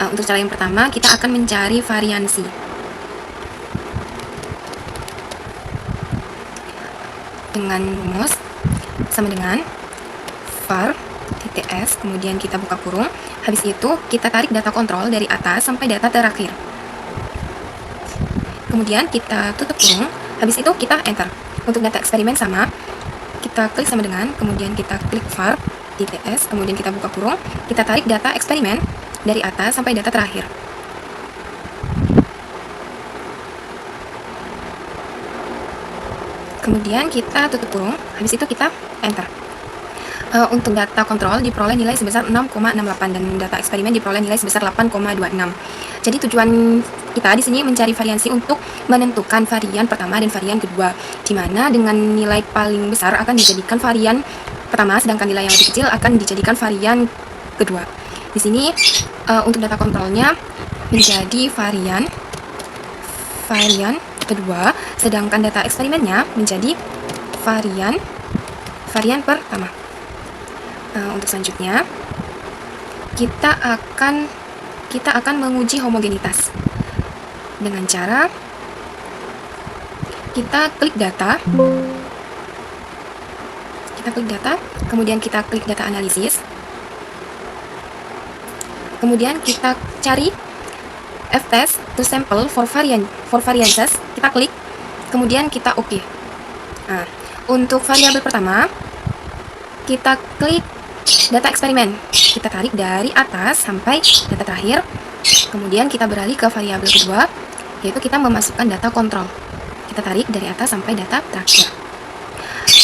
Untuk cara yang pertama, kita akan mencari variansi. Dengan rumus sama dengan var .s, kemudian kita buka kurung. Habis itu kita tarik data kontrol dari atas sampai data terakhir. Kemudian kita tutup kurung. Habis itu kita enter. Untuk data eksperimen sama, kita klik sama dengan, kemudian kita klik var .ts, kemudian kita buka kurung. Kita tarik data eksperimen dari atas sampai data terakhir. Kemudian kita tutup kurung, habis itu kita enter. Untuk data kontrol diperoleh nilai sebesar 6,68 dan data eksperimen diperoleh nilai sebesar 8,26. Jadi tujuan kita di sini mencari variansi untuk menentukan varian pertama dan varian kedua, di mana dengan nilai paling besar akan dijadikan varian pertama, sedangkan nilai yang lebih kecil akan dijadikan varian kedua. Di sini untuk data kontrolnya menjadi varian kedua, sedangkan data eksperimennya menjadi varian pertama. Untuk selanjutnya kita akan menguji homogenitas dengan cara kita klik data, kemudian kita klik data analisis, kemudian kita cari f-test to sample for variances, kita klik, kemudian kita oke. Untuk variabel pertama kita klik data eksperimen, kita tarik dari atas sampai data terakhir, kemudian kita beralih ke variabel kedua, yaitu kita memasukkan data kontrol, kita tarik dari atas sampai data terakhir.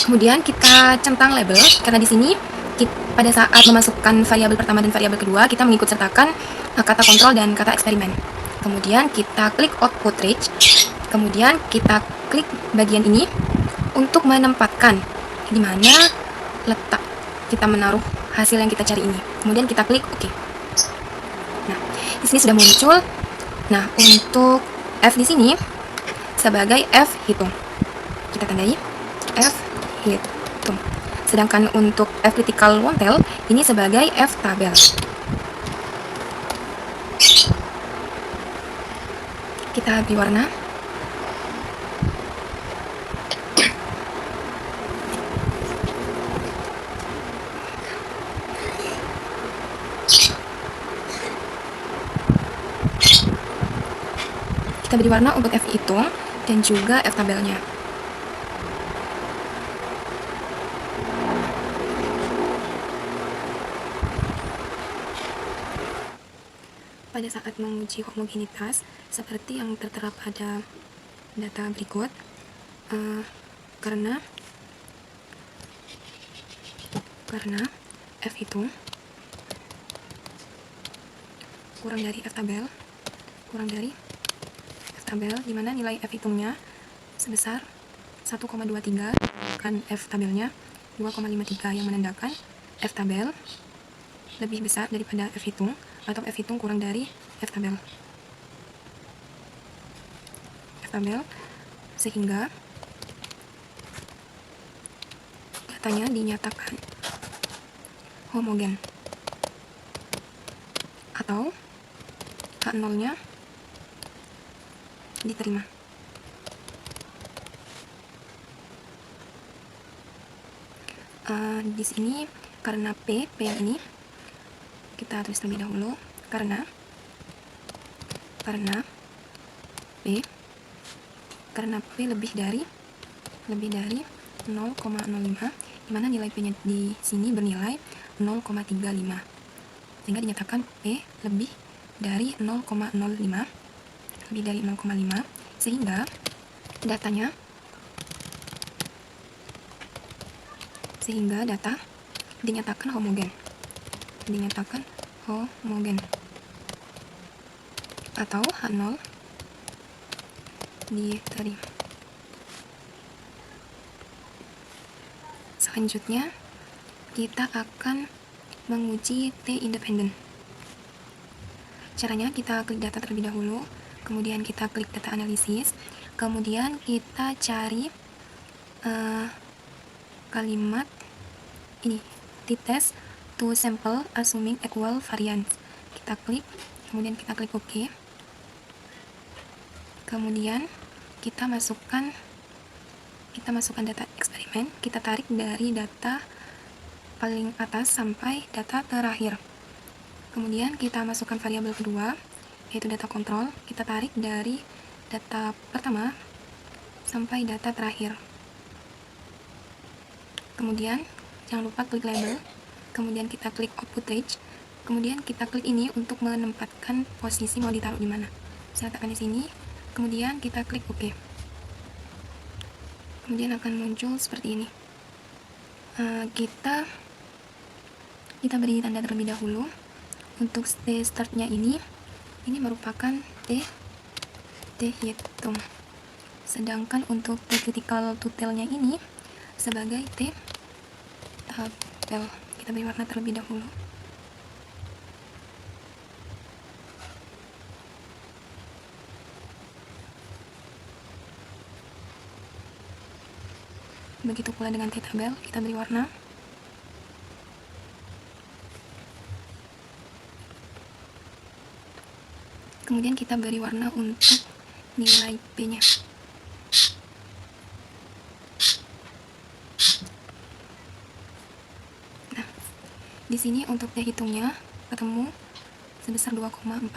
Kemudian kita centang label, karena di sini pada saat memasukkan variabel pertama dan variabel kedua kita mengikut sertakan kata kontrol dan kata eksperimen. Kemudian kita klik output range, kemudian kita klik bagian ini untuk menempatkan di mana letak kita menaruh hasil yang kita cari ini. Kemudian kita klik OK. Nah, di sini sudah muncul. Nah, untuk F di sini sebagai F hitung, kita tandai F hitung. Sedangkan untuk F critical Wontel ini sebagai F tabel. Kita beri warna. Kita beri warna untuk F hitung dan juga F tabelnya. Pada saat menguji homogenitas seperti yang tertera pada data berikut, karena F hitung kurang dari F tabel, di mana nilai F hitungnya sebesar 1,23 kan F tabelnya 2,53, yang menandakan F tabel lebih besar daripada F hitung atau F hitung kurang dari F tabel, sehingga datanya dinyatakan homogen atau H0-nya diterima. Di sini karena P yang ini kita tulis terlebih dahulu, karena P lebih dari 0,05, di mana nilai P-nya di sini bernilai 0,35, sehingga dinyatakan P lebih dari 0,05, sehingga data dinyatakan homogen atau H0 diterima. Selanjutnya kita akan menguji T independen. Caranya kita klik data terlebih dahulu, kemudian kita klik data analisis, kemudian kita cari kalimat ini, t-test to sample assuming equal variance. Kita klik, kemudian kita klik OK. Kemudian kita masukkan data eksperimen, kita tarik dari data paling atas sampai data terakhir. Kemudian kita masukkan variabel kedua, yaitu data kontrol, kita tarik dari data pertama sampai data terakhir. Kemudian jangan lupa klik label, kemudian kita klik output range, kemudian kita klik ini untuk menempatkan posisi mau ditaruh di mana. Saya letakkan di sini, kemudian kita klik OK. Kemudian akan muncul seperti ini. Kita beri tanda terlebih dahulu. Untuk startnya ini merupakan T hitung. Sedangkan untuk T critical to tailnya ini sebagai T tabel. Kita beri warna terlebih dahulu. Begitu pula dengan T tabel, kita beri warna. Kemudian kita beri warna untuk nilai P-nya. Nah, di sini untuk T hitungnya ketemu sebesar 2,41,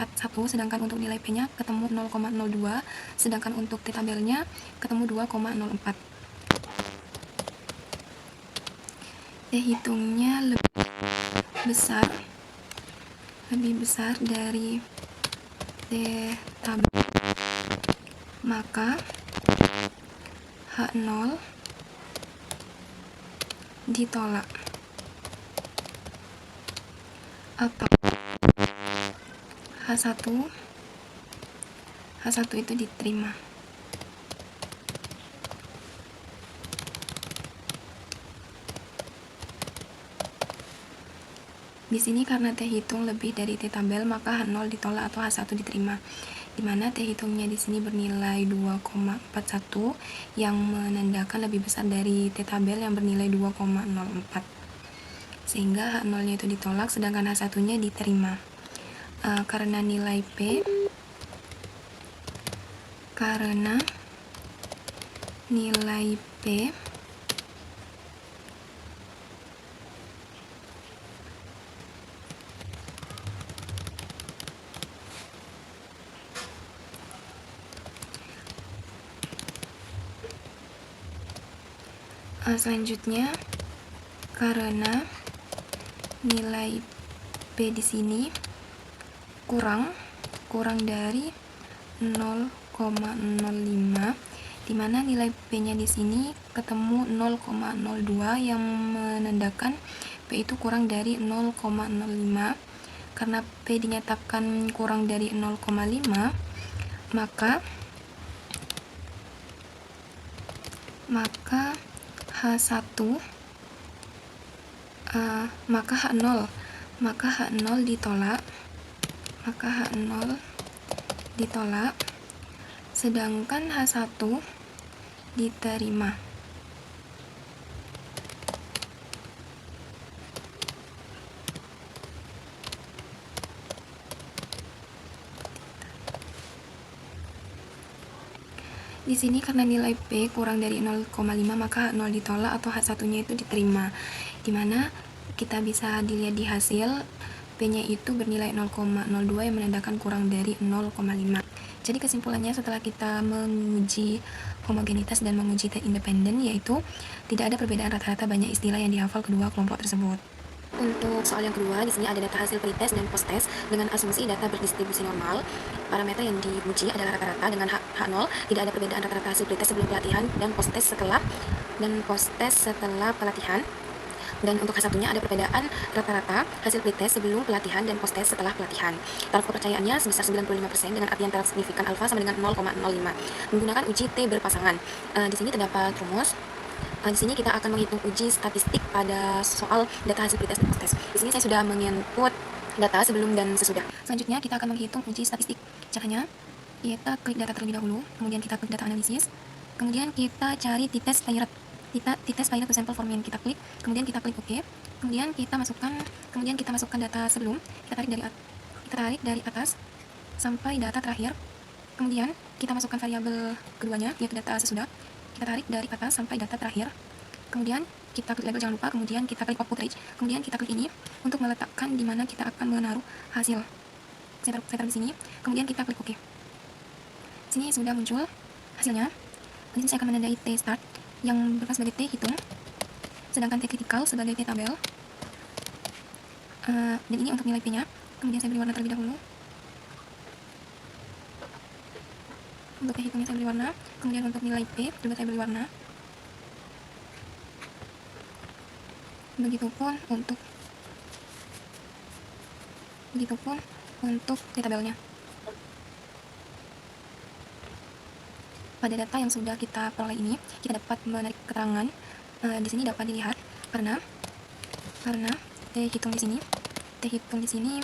sedangkan untuk nilai P-nya ketemu 0,02, sedangkan untuk T tabelnya ketemu 2,04. T hitungnya lebih besar dari T tabel, maka H0 ditolak atau H1 itu diterima. Di sini karena T hitung lebih dari T tabel, maka H0 ditolak atau H1 diterima. Dimana T hitungnya di sini bernilai 2,41 yang menandakan lebih besar dari T tabel yang bernilai 2,04. Sehingga H0-nya itu ditolak, sedangkan H1-nya diterima. Karena nilai P selanjutnya, karena nilai P di sini kurang dari 0,05, dimana nilai P-nya di sini ketemu 0,02 yang menandakan P itu kurang dari 0,05. Karena P dinyatakan kurang dari 0,5, maka H1 maka H0 ditolak, sedangkan H1 diterima. Di sini karena nilai P kurang dari 0,5, maka 0 ditolak atau H1-nya itu diterima. Dimana kita bisa dilihat di hasil, P-nya itu bernilai 0,02 yang menandakan kurang dari 0,5. Jadi kesimpulannya setelah kita menguji homogenitas dan menguji T independen, yaitu tidak ada perbedaan rata-rata banyak istilah yang dihafal kedua kelompok tersebut. Untuk soal yang kedua, di sini ada data hasil pretest dan posttest dengan asumsi data berdistribusi normal. Parameter yang diuji adalah rata-rata dengan H0. Tidak ada perbedaan rata-rata hasil pretest sebelum pelatihan dan posttest setelah pelatihan. Dan untuk H1-nya ada perbedaan rata-rata hasil pretest sebelum pelatihan dan posttest setelah pelatihan. Taraf kepercayaannya sebesar 95% dengan artian taraf signifikan alfa sama dengan 0,05. Menggunakan uji T berpasangan. Di sini terdapat rumus. Di sini kita akan menghitung uji statistik pada soal data hasil pretest dan posttest. Di sini saya sudah menginput data sebelum dan sesudah. Selanjutnya kita akan menghitung uji statistik. Caranya, kita klik data terlebih dahulu, kemudian kita klik data analisis, kemudian kita cari t-test pilot to sample form yang kita klik, kemudian kita klik OK, kemudian kita masukkan data sebelum, kita tarik dari kita tarik dari atas sampai data terakhir. Kemudian kita masukkan variabel keduanya, yaitu data sesudah. Kita tarik dari atas sampai data terakhir. Kemudian kita klik label, jangan lupa. Kemudian kita klik output range. Kemudian kita klik ini untuk meletakkan di mana kita akan menaruh hasil. Saya taruh di sini. Kemudian kita klik OK. Sini sudah muncul hasilnya. Di sini saya akan menandai T start yang berperan sebagai T hitung, sedangkan T critical sebagai T tabel. Dan ini untuk nilai P-nya. Kemudian saya beri warna terlebih dahulu. Untuk T hitungnya saya beri warna. Kemudian untuk nilai P juga saya beri warna. Begitupun untuk T tabelnya. Pada data yang sudah kita peroleh ini, kita dapat menarik keterangan. Di sini dapat dilihat karena T hitung di sini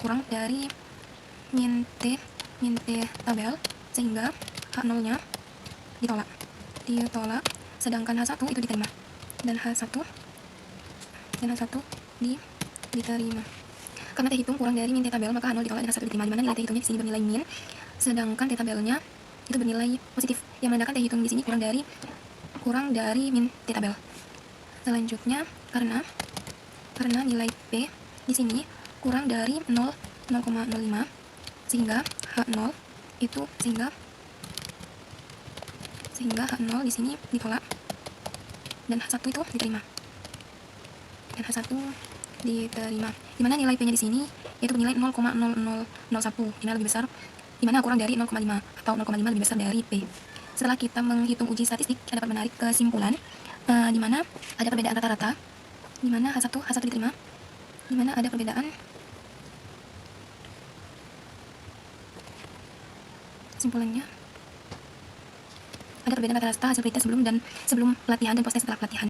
kurang dari min T tabel, sehingga H0-nya ditolak, sedangkan H1 itu diterima, dan H1 diterima. Karena T hitung kurang dari min T tabel, maka H0 ditolak dan H1 diterima, di mana nilai T hitungnya di sini bernilai min, sedangkan T tabelnya itu bernilai positif, yang menandakan T hitung di sini kurang dari min T tabel. Selanjutnya karena nilai P di sini kurang dari 0,05, sehingga H0 di sini ditolak dan H1 itu diterima. Di mana nilai P-nya di sini yaitu bernilai 0,0001, di mana lebih besar, di mana kurang dari 0,5 atau 0,5 lebih besar dari P. Setelah kita menghitung uji statistik, kita dapat menarik kesimpulan di mana ada perbedaan rata-rata, di mana H1 diterima, di mana ada perbedaan kesimpulannya. Ada perbedaan rata-rata hasil pretest sebelum pelatihan dan post test setelah pelatihan.